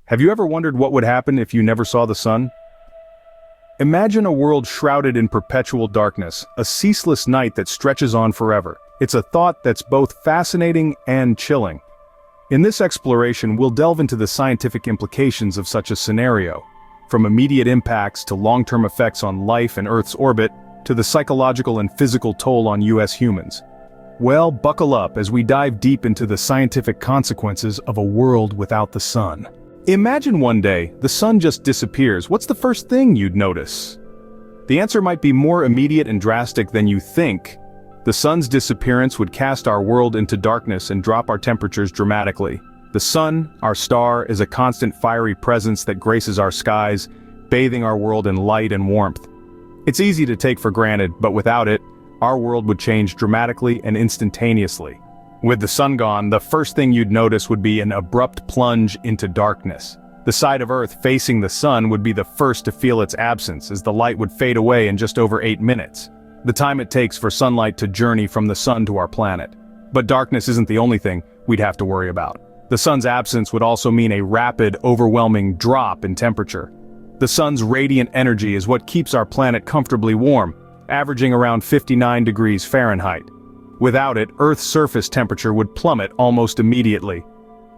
Have you ever wondered what would happen if you never saw the sun? Imagine a world shrouded in perpetual darkness, a ceaseless night that stretches on forever. It's a thought that's both fascinating and chilling. In this exploration, we'll delve into the scientific implications of such a scenario, from immediate impacts to long-term effects on life and Earth's orbit, to the psychological and physical toll on US humans. Well, buckle up as we dive deep into the scientific consequences of a world without the sun. Imagine one day, the sun just disappears. What's the first thing you'd notice? The answer might be more immediate and drastic than you think. The sun's disappearance would cast our world into darkness and drop our temperatures dramatically. The sun, our star, is a constant fiery presence that graces our skies, bathing our world in light and warmth. It's easy to take for granted, but without it, our world would change dramatically and instantaneously. With the sun gone, the first thing you'd notice would be an abrupt plunge into darkness. The side of Earth facing the sun would be the first to feel its absence, as the light would fade away in just over 8 minutes. The time it takes for sunlight to journey from the sun to our planet. But darkness isn't the only thing we'd have to worry about. The sun's absence would also mean a rapid, overwhelming drop in temperature. The sun's radiant energy is what keeps our planet comfortably warm, averaging around 59 degrees Fahrenheit. Without it, Earth's surface temperature would plummet almost immediately.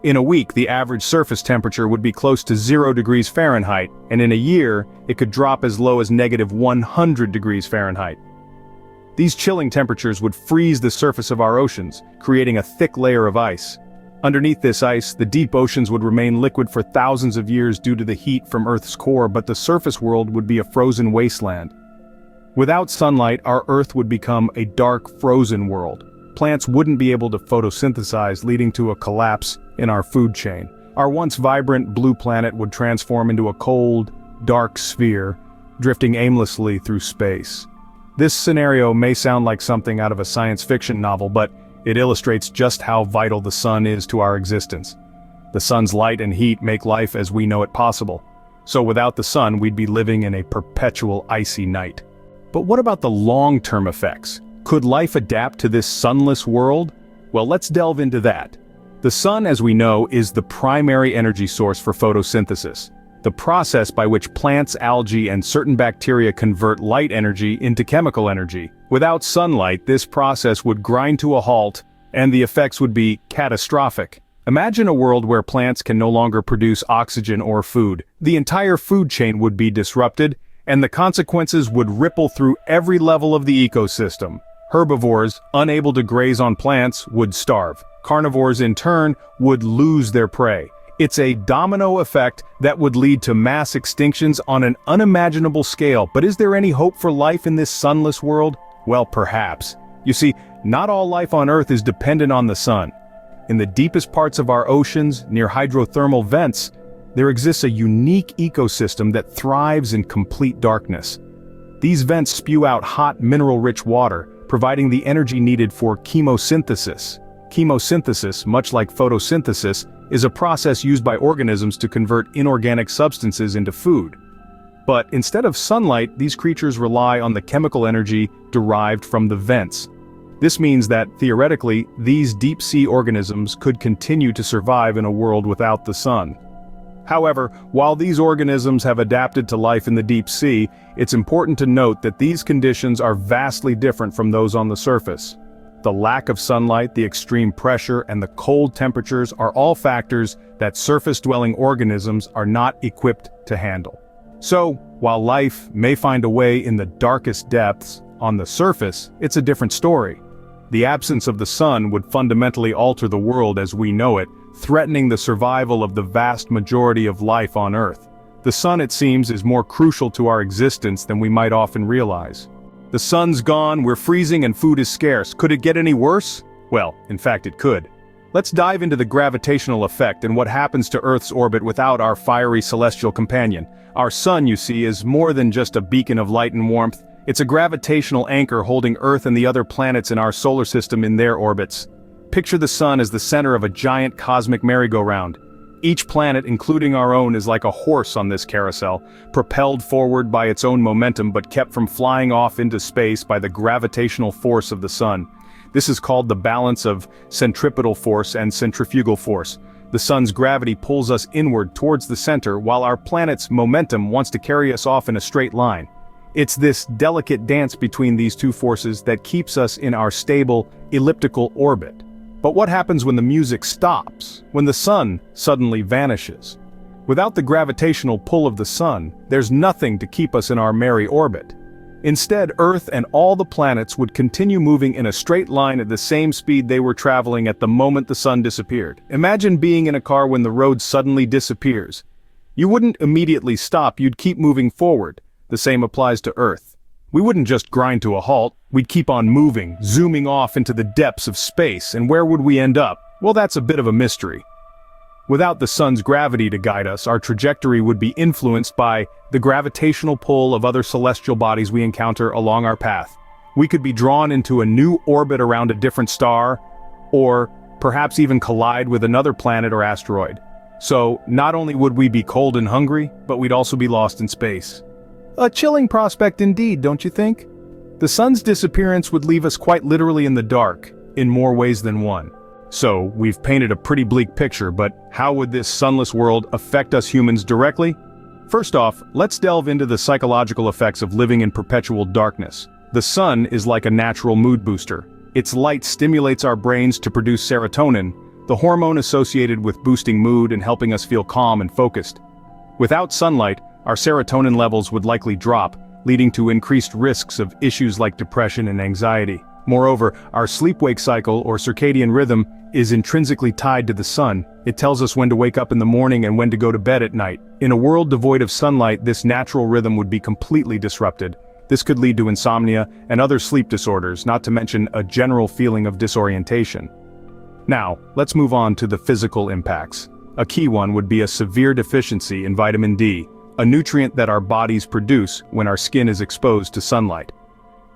In a week, the average surface temperature would be close to 0 degrees Fahrenheit, and in a year, it could drop as low as -100 degrees Fahrenheit. These chilling temperatures would freeze the surface of our oceans, creating a thick layer of ice. Underneath this ice, the deep oceans would remain liquid for thousands of years due to the heat from Earth's core, but the surface world would be a frozen wasteland. Without sunlight, our Earth would become a dark, frozen world. Plants wouldn't be able to photosynthesize, leading to a collapse in our food chain. Our once vibrant blue planet would transform into a cold, dark sphere, drifting aimlessly through space. This scenario may sound like something out of a science fiction novel, but it illustrates just how vital the sun is to our existence. The sun's light and heat make life as we know it possible. So without the sun, we'd be living in a perpetual icy night. But what about the long-term effects? Could life adapt to this sunless world? Well, let's delve into that. The sun, as we know, is the primary energy source for photosynthesis, the process by which plants, algae, and certain bacteria convert light energy into chemical energy. Without sunlight, this process would grind to a halt, and the effects would be catastrophic. Imagine a world where plants can no longer produce oxygen or food. The entire food chain would be disrupted, and the consequences would ripple through every level of the ecosystem. Herbivores, unable to graze on plants, would starve. Carnivores, in turn, would lose their prey. It's a domino effect that would lead to mass extinctions on an unimaginable scale. But is there any hope for life in this sunless world? Well, perhaps. You see, not all life on Earth is dependent on the sun. In the deepest parts of our oceans, near hydrothermal vents, there exists a unique ecosystem that thrives in complete darkness. These vents spew out hot, mineral-rich water, providing the energy needed for chemosynthesis. Chemosynthesis, much like photosynthesis, is a process used by organisms to convert inorganic substances into food. But instead of sunlight, these creatures rely on the chemical energy derived from the vents. This means that, theoretically, these deep-sea organisms could continue to survive in a world without the sun. However, while these organisms have adapted to life in the deep sea, it's important to note that these conditions are vastly different from those on the surface. The lack of sunlight, the extreme pressure, and the cold temperatures are all factors that surface-dwelling organisms are not equipped to handle. So, while life may find a way in the darkest depths, on the surface, it's a different story. The absence of the sun would fundamentally alter the world as we know it, threatening the survival of the vast majority of life on Earth. The sun, it seems, is more crucial to our existence than we might often realize. The sun's gone, we're freezing, and food is scarce. Could it get any worse? Well, in fact it could. Let's dive into the gravitational effect and what happens to Earth's orbit without our fiery celestial companion. Our sun, you see, is more than just a beacon of light and warmth. It's a gravitational anchor holding Earth and the other planets in our solar system in their orbits. Picture the sun as the center of a giant cosmic merry-go-round. Each planet, including our own, is like a horse on this carousel, propelled forward by its own momentum but kept from flying off into space by the gravitational force of the sun. This is called the balance of centripetal force and centrifugal force. the sun's gravity pulls us inward towards the center while our planet's momentum wants to carry us off in a straight line. It's this delicate dance between these two forces that keeps us in our stable, elliptical orbit. But what happens when the music stops, when the sun suddenly vanishes? Without the gravitational pull of the sun, there's nothing to keep us in our merry orbit. Instead, Earth and all the planets would continue moving in a straight line at the same speed they were traveling at the moment the sun disappeared. Imagine being in a car when the road suddenly disappears. You wouldn't immediately stop, you'd keep moving forward. The same applies to Earth. We wouldn't just grind to a halt, we'd keep on moving, zooming off into the depths of space, and where would we end up? Well, that's a bit of a mystery. Without the sun's gravity to guide us, our trajectory would be influenced by the gravitational pull of other celestial bodies we encounter along our path. We could be drawn into a new orbit around a different star, or perhaps even collide with another planet or asteroid. So, not only would we be cold and hungry, but we'd also be lost in space. A chilling prospect indeed, don't you think? The sun's disappearance would leave us quite literally in the dark, in more ways than one. So, we've painted a pretty bleak picture, but how would this sunless world affect us humans directly? First off, let's delve into the psychological effects of living in perpetual darkness. The sun is like a natural mood booster. Its light stimulates our brains to produce serotonin, the hormone associated with boosting mood and helping us feel calm and focused. Without sunlight, our serotonin levels would likely drop, leading to increased risks of issues like depression and anxiety. Moreover, our sleep-wake cycle or circadian rhythm is intrinsically tied to the sun. It tells us when to wake up in the morning and when to go to bed at night. In a world devoid of sunlight, this natural rhythm would be completely disrupted. This could lead to insomnia and other sleep disorders, not to mention a general feeling of disorientation. Now, let's move on to the physical impacts. A key one would be a severe deficiency in vitamin D, a nutrient that our bodies produce when our skin is exposed to sunlight.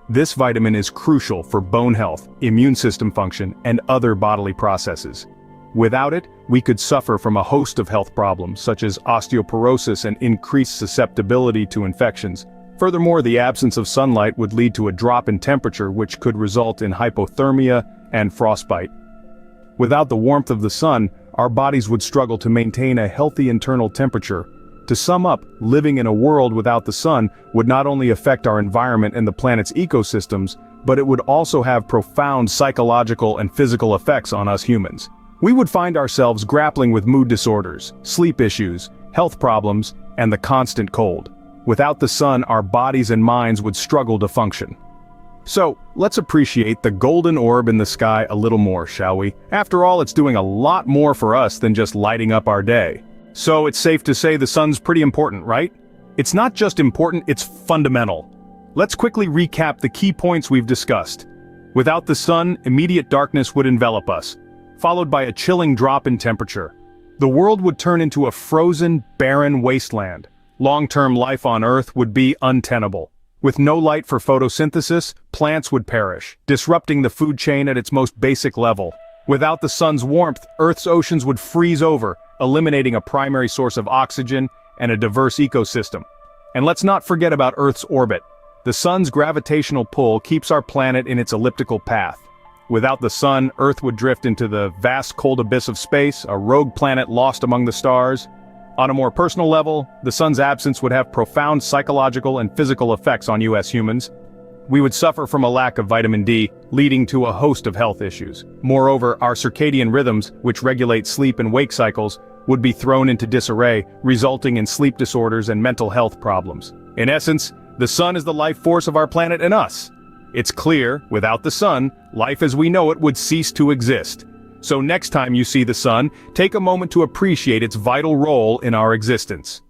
This vitamin is crucial for bone health, immune system function, and other bodily processes. Without it, we could suffer from a host of health problems such as osteoporosis and increased susceptibility to infections. Furthermore, the absence of sunlight would lead to a drop in temperature which could result in hypothermia and frostbite. Without the warmth of the sun, our bodies would struggle to maintain a healthy internal temperature. To sum up, living in a world without the sun would not only affect our environment and the planet's ecosystems, but it would also have profound psychological and physical effects on us humans. We would find ourselves grappling with mood disorders, sleep issues, health problems, and the constant cold. Without the sun, our bodies and minds would struggle to function. So, let's appreciate the golden orb in the sky a little more, shall we? After all, it's doing a lot more for us than just lighting up our day. So it's safe to say the sun's pretty important, right? It's not just important, it's fundamental. Let's quickly recap the key points we've discussed. Without the sun, immediate darkness would envelop us, followed by a chilling drop in temperature. The world would turn into a frozen, barren wasteland. Long-term life on Earth would be untenable. With no light for photosynthesis, plants would perish, disrupting the food chain at its most basic level. Without the sun's warmth, Earth's oceans would freeze over, eliminating a primary source of oxygen and a diverse ecosystem. And let's not forget about Earth's orbit. The sun's gravitational pull keeps our planet in its elliptical path. Without the sun, Earth would drift into the vast cold abyss of space, a rogue planet lost among the stars. On a more personal level, the sun's absence would have profound psychological and physical effects on us humans. We would suffer from a lack of vitamin D, leading to a host of health issues. Moreover, our circadian rhythms, which regulate sleep and wake cycles, would be thrown into disarray, resulting in sleep disorders and mental health problems. In essence, the sun is the life force of our planet and us. It's clear, without the sun, life as we know it would cease to exist. So next time you see the sun, take a moment to appreciate its vital role in our existence.